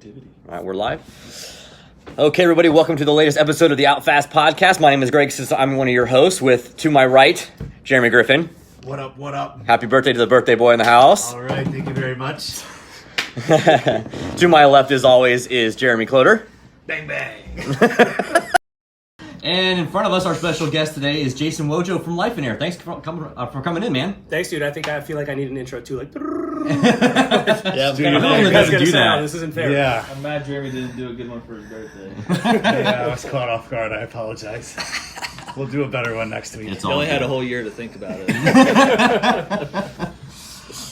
Positivity. All right, we're live. Okay, everybody, welcome to the latest episode of the Out Fast podcast. My name is Greg. I'm one of your hosts. With to my right, Jeremy Griffin. What up, what up? Happy birthday to the birthday boy in the house. All right, thank you very much. To my left, as always, is Jeremy Cloder. Bang, bang. And in front of us, our special guest today is Jason Wojo from Lifeonaire. Thanks for coming in, man. Thanks, dude. I feel like I need an intro too. Like, Yeah, Dude, normally doesn't do that. This isn't fair. Yeah. I'm mad Jeremy didn't do a good one for his birthday. Yeah, I was caught off guard. I apologize. We'll do a better one next week. It's He all only had good. a whole year to think about it.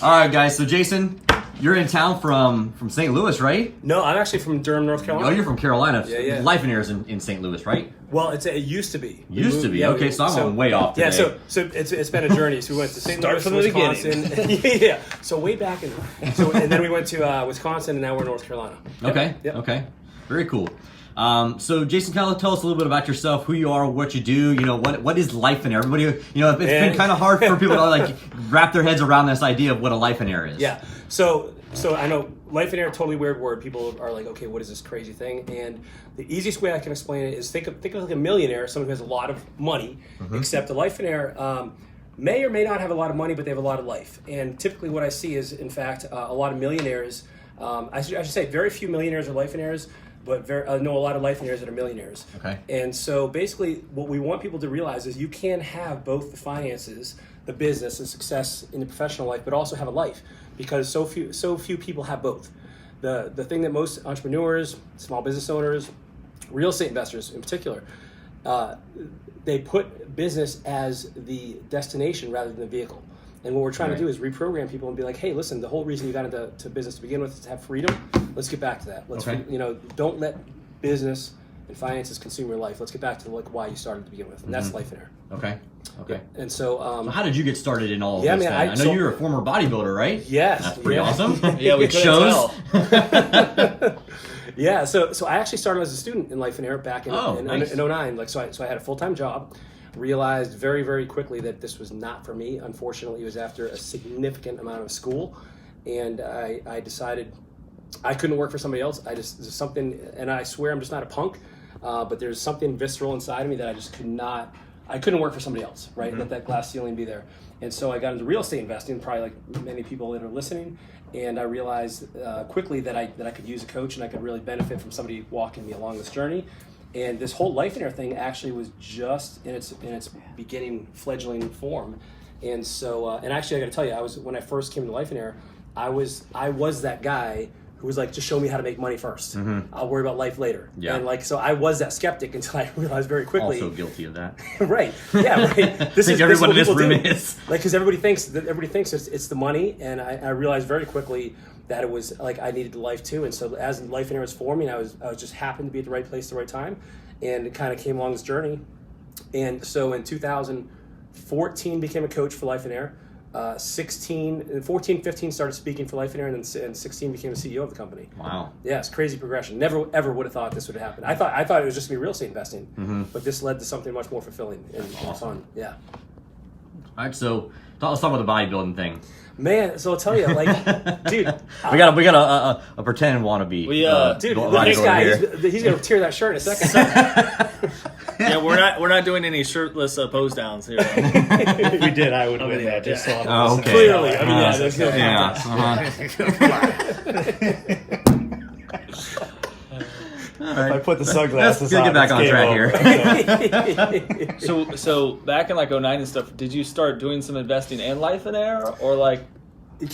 All right, guys. So, Jason, you're in town from St. Louis, right? No, I'm actually from Durham, North Carolina. Oh, you're from Carolina. Yeah. Lifeonaire's in St. Louis, right? Well, it used to be. Used to be. Okay, so I'm going way off Yeah, today. so it's been a journey. So we went to St. Start Louis, from the Wisconsin. Yeah. So way back and then we went to Wisconsin, and now we're in North Carolina. Okay. Yep. Okay. Very cool. So Jason, kind of tell us a little bit about yourself, who you are, what you do. You know, what is Lifeonaire? Everybody, it's been kind of hard for people to like wrap their heads around this idea of what a Lifeonaire is. Yeah. So I know Lifeonaire, totally weird word. People are like, okay, what is this crazy thing? And the easiest way I can explain it is think of like a millionaire, someone who has a lot of money, except a Lifeonaire may or may not have a lot of money, but they have a lot of life. And typically what I see is, in fact, a lot of millionaires, I should say very few millionaires are Lifeonaires, but I know a lot of Lifeonaires that are millionaires. Okay. And so basically what we want people to realize is you can have both the finances, the business, and success in the professional life, but also have a life, because so few people have both. The thing that most entrepreneurs, small business owners, real estate investors in particular, they put business as the destination rather than the vehicle. And what we're trying to do is reprogram people and be like, hey, listen, the whole reason you got into business to begin with is to have freedom. Let's get back to that. Don't let business and finances consume your life. Let's get back to like why you started to begin with, and that's Lifeonaire. Okay. And so, So how did you get started in all of Yeah, this? man, I know you're a former bodybuilder, right? Yes. That's pretty yeah. awesome. Yeah, we It couldn't shows. tell. Yeah, so I actually started as a student in Lifeonaire back in Nice. 09. Like, so I had a full-time job. Realized very, very quickly that this was not for me. Unfortunately, it was after a significant amount of school, and I decided I couldn't work for somebody else. There's something, and I swear I'm just not a punk, but there's something visceral inside of me that I just couldn't work for somebody else, right? Let that glass ceiling be there. And so I got into real estate investing, probably like many people that are listening, and I realized quickly that I could use a coach and I could really benefit from somebody walking me along this journey. And this whole Lifeonaire thing actually was just in its beginning fledgling form. And so, and actually I got to tell you, when I first came to Lifeonaire, I was that guy who was like, just show me how to make money first. I'll worry about life later. Yeah. And so I was that skeptic until I realized very quickly. Also guilty of that. Right. Yeah. Right. This I think everyone in this what people room do. is. Like, because everybody thinks it's the money, and I realized very quickly that it was like I needed the life too. And so as Lifeonaire was forming, I was just happened to be at the right place at the right time, and it kind of came along this journey. And so in 2014 became a coach for Lifeonaire. 14, 15 started speaking for Lifeonaire, and then 16 became the CEO of the company. Wow. Yeah, it's crazy progression. Never ever would have thought this would have happened. I thought it was just gonna be real estate investing, but this led to something much more fulfilling and fun. Yeah. All right, so let's talk about the bodybuilding thing. Man, so I'll tell you, like, dude, We got a pretend wannabe. dude, look at bodybuilder this guy. here. He's gonna tear that shirt in a second. Yeah, we're not doing any shirtless pose downs here. If we did, I would win yeah, that. Just yeah. so Oh, okay. Clearly, I mean, yeah, there's no If I put the sunglasses Let's on, get back it's on game track over. here. So back in like 09 and stuff, did you start doing some investing in Lifeonaire, or like?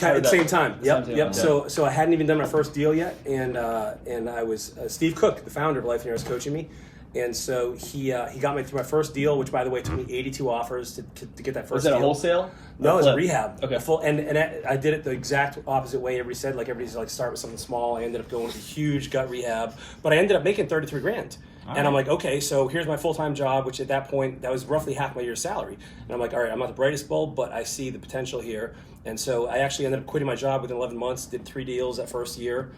At the same time. Yep. Same Yep. time. So I hadn't even done my first deal yet, and I was Steve Cook, the founder of Lifeonaire, was coaching me, and so he got me through my first deal, which by the way took me 82 offers to get that first. Was that deal. a wholesale? No, it was a flip? rehab. Okay. And I did it the exact opposite way everybody said. Like everybody's like start with something small. I ended up going with a huge gut rehab, but I ended up making 33 grand. And I'm like, okay, so here's my full-time job, which at that point, that was roughly half my year's salary. And I'm like, all right, I'm not the brightest bulb, but I see the potential here. And so I actually ended up quitting my job within 11 months, did 3 deals that first year,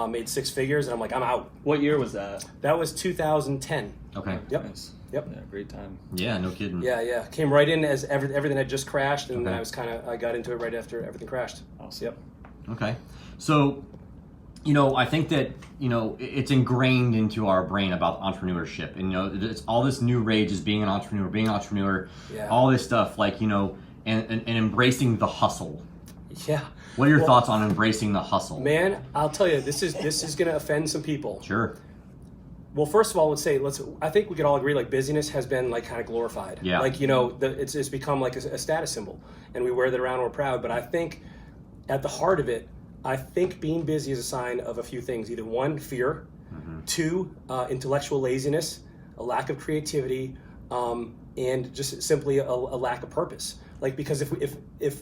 made 6 figures, and I'm like, I'm out. What year was that? That was 2010. Okay. Yep. Nice. Yep. Yeah, great time. Yeah, no kidding. Yeah. Came right in as everything had just crashed, and then Okay. I got into it right after everything crashed. Awesome. Yep. Okay. So I think that, it's ingrained into our brain about entrepreneurship. And, it's all this new rage is being an entrepreneur, Yeah. all this stuff, like, and embracing the hustle. Yeah. What are your thoughts on embracing the hustle? Man, I'll tell you, this is going to offend some people. Sure. Well, first of all, I think we could all agree, like, busyness has been, like, kind of glorified. Yeah. Like, it's become like a status symbol, and we wear that around and we're proud. But I think at the heart of it, I think being busy is a sign of a few things. Either one, fear, two, intellectual laziness, a lack of creativity, and just simply a lack of purpose. Like, because if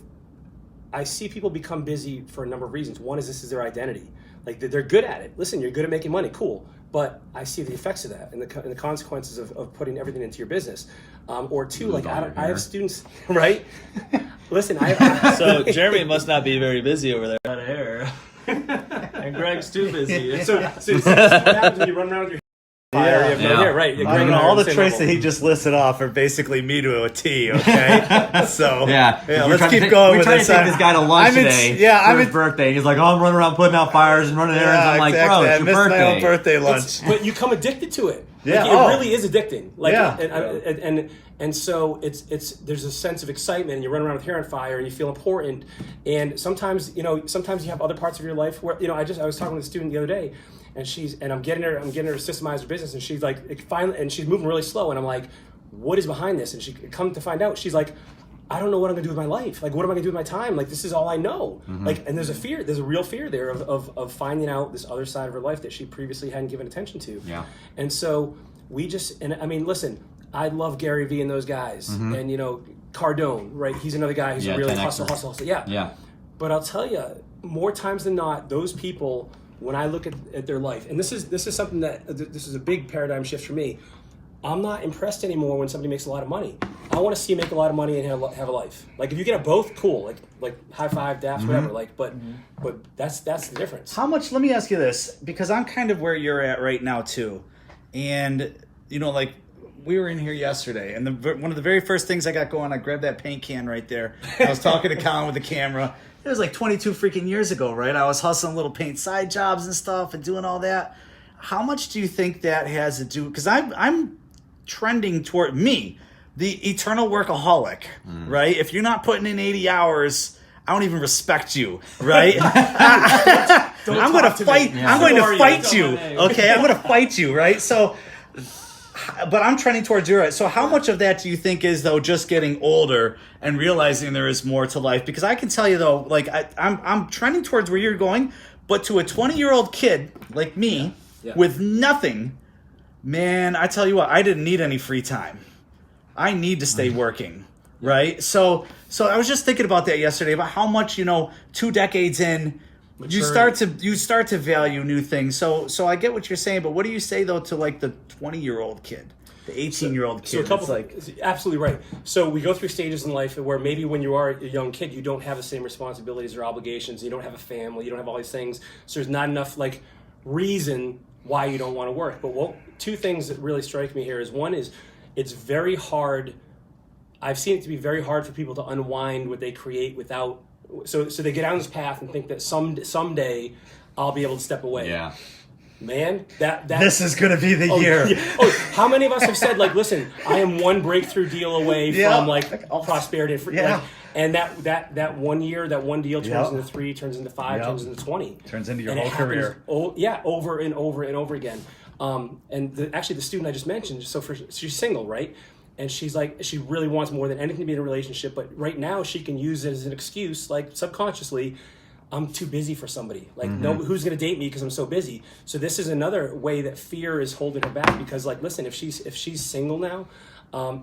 I see people become busy for a number of reasons. One is this is their identity. Like, they're good at it. Listen, you're good at making money, cool. But I see the effects of that and the consequences of putting everything into your business. Or two, like, I have students, right? Listen, So Jeremy must not be very busy over there. On air. And Greg's too busy. So what happens when you run around with your fire? You have no hair, right? I don't know, all the traits that he just listed off are basically me to a T, okay? So, let's keep going with this. We're trying to take this guy to lunch today for his birthday. He's like, I'm running around putting out fires and running errands. I'm like, bro, it's your birthday. I missed my own birthday lunch. But you come addicted to it. Yeah. Like, it really is addicting. Like, and so there's a sense of excitement, and you run around with hair on fire, and you feel important. And sometimes you have other parts of your life where I was talking with a student the other day, and I'm getting her to systemize her business, and she's like finally, and she's moving really slow, and I'm like, what is behind this? And she come to find out, she's like, I don't know what I'm gonna do with my life. Like, what am I gonna do with my time? Like, this is all I know. Like, and there's a real fear there of finding out this other side of her life that she previously hadn't given attention to. Yeah. And so listen, I love Gary Vee and those guys, and Cardone, right? He's another guy who's really 10Xer. hustle. Yeah. Yeah. But I'll tell you, more times than not, those people, when I look at their life, and this is something this is a big paradigm shift for me. I'm not impressed anymore when somebody makes a lot of money. I want to see you make a lot of money and have a life. Like, if you can have both, cool. Like high five, daps, whatever. Like, but that's the difference. How much? Let me ask you this, because I'm kind of where you're at right now too, and like, we were in here yesterday, and one of the very first things I got going, I grabbed that paint can right there. I was talking to Colin with the camera. It was like 22 freaking years ago, right? I was hustling little paint side jobs and stuff and doing all that. How much do you think that has to do? Because I'm trending toward the eternal workaholic, right? If you're not putting in 80 hours, I don't even respect you, right? I'm going to fight. Yeah. I'm going to fight you. Okay, I'm going to fight you, right? So, but I'm trending towards your. So, how much of that do you think is though just getting older and realizing there is more to life? Because I can tell you though, like I'm trending towards where you're going, but to a 20-year-old kid like me with nothing, man, I tell you what, I didn't need any free time. I need to stay working, right? So I was just thinking about that yesterday, about how much 2 decades in. Maturity. You start to value new things. So I get what you're saying, but what do you say though to like the 20-year-old kid, the 18-year-old kid? So a couple absolutely right. So we go through stages in life where maybe when you are a young kid, you don't have the same responsibilities or obligations. You don't have a family. You don't have all these things. So there's not enough like reason why you don't want to work. But two things that really strike me here is, one is it's very hard. I've seen it to be very hard for people to unwind what they create without. So they get down this path and think that someday I'll be able to step away. Yeah. Man, that this is going to be the year. Yeah. How many of us have said, like, listen, I am one breakthrough deal away from like prosperity and free, and that 1 year, that one deal turns into 3, turns into 5, turns into 20, turns into your whole career. Over and over and over again. Actually, the student I just mentioned, she's single, right? And she's like, she really wants more than anything to be in a relationship, but right now she can use it as an excuse, like subconsciously, I'm too busy for somebody. Like, no, who's going to date me because I'm so busy? So this is another way that fear is holding her back, because, like, listen, if she's single now,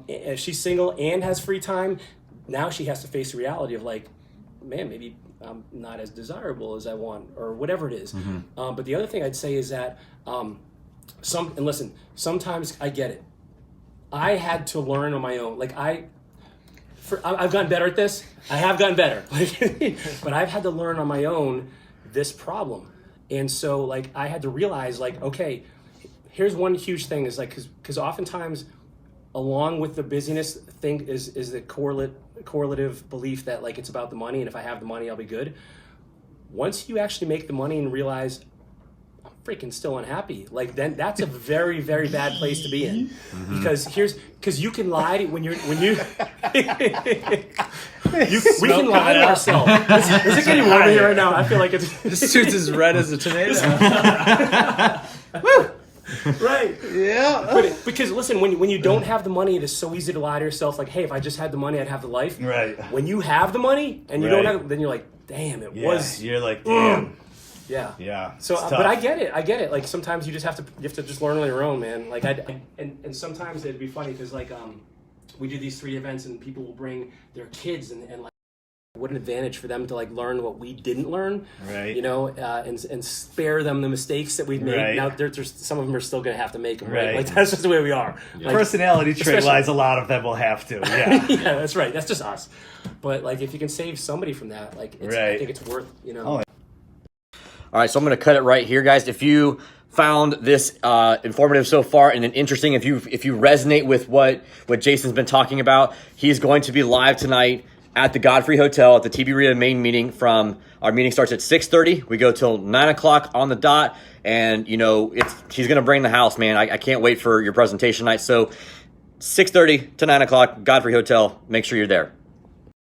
if she's single and has free time, now she has to face the reality of, like, man, maybe I'm not as desirable as I want, or whatever it is. But the other thing I'd say is that sometimes I get it. I had to learn on my own. Like, I've gotten better at this. I have gotten better. But I've had to learn on my own this problem. And so, like, I had to realize, like, okay, here's one huge thing is, like, because oftentimes along with the busyness thing is the correlative belief that, like, it's about the money, and if I have the money, I'll be good. Once you actually make the money and realize freaking still unhappy, like then that's a very, very bad place to be in. Because you can lie when you we can lie to ourselves. Is it getting warm here right now? I feel like This suit's as red as a tomato. Right. Yeah. But because listen, when you don't have the money, it is so easy to lie to yourself. Like, hey, if I just had the money, I'd have the life. Right. When you have the money and you don't have, then you're like, damn, it was. You're like, damn. Yeah. Yeah. So, but I get it. Like sometimes you just have to just learn on your own, man. Like and sometimes it'd be funny because like we do these 3 events and people will bring their kids and like. What an advantage for them to like learn what we didn't learn, right? You know, and spare them the mistakes that we've made. Right. Now, there's some of them are still going to have to make them, right? Right. Like that's just the way we are. Yeah. Like, Personality trait wise, a lot of them will have to. Yeah, yeah, that's right. That's just us. But like, if you can save somebody from that, like, I think it's worth, you know. All right, so I'm going to cut it right here, guys. If you found this informative so far and interesting, if you resonate with what Jason's been talking about, he's going to be live tonight at the Godfrey Hotel at the TB Rita main meeting. Our meeting starts at 6:30. We go till 9 o'clock on the dot, and you know he's gonna bring the house, man. I can't wait for your presentation night. So 6:30 to 9 o'clock, Godfrey Hotel. Make sure you're there.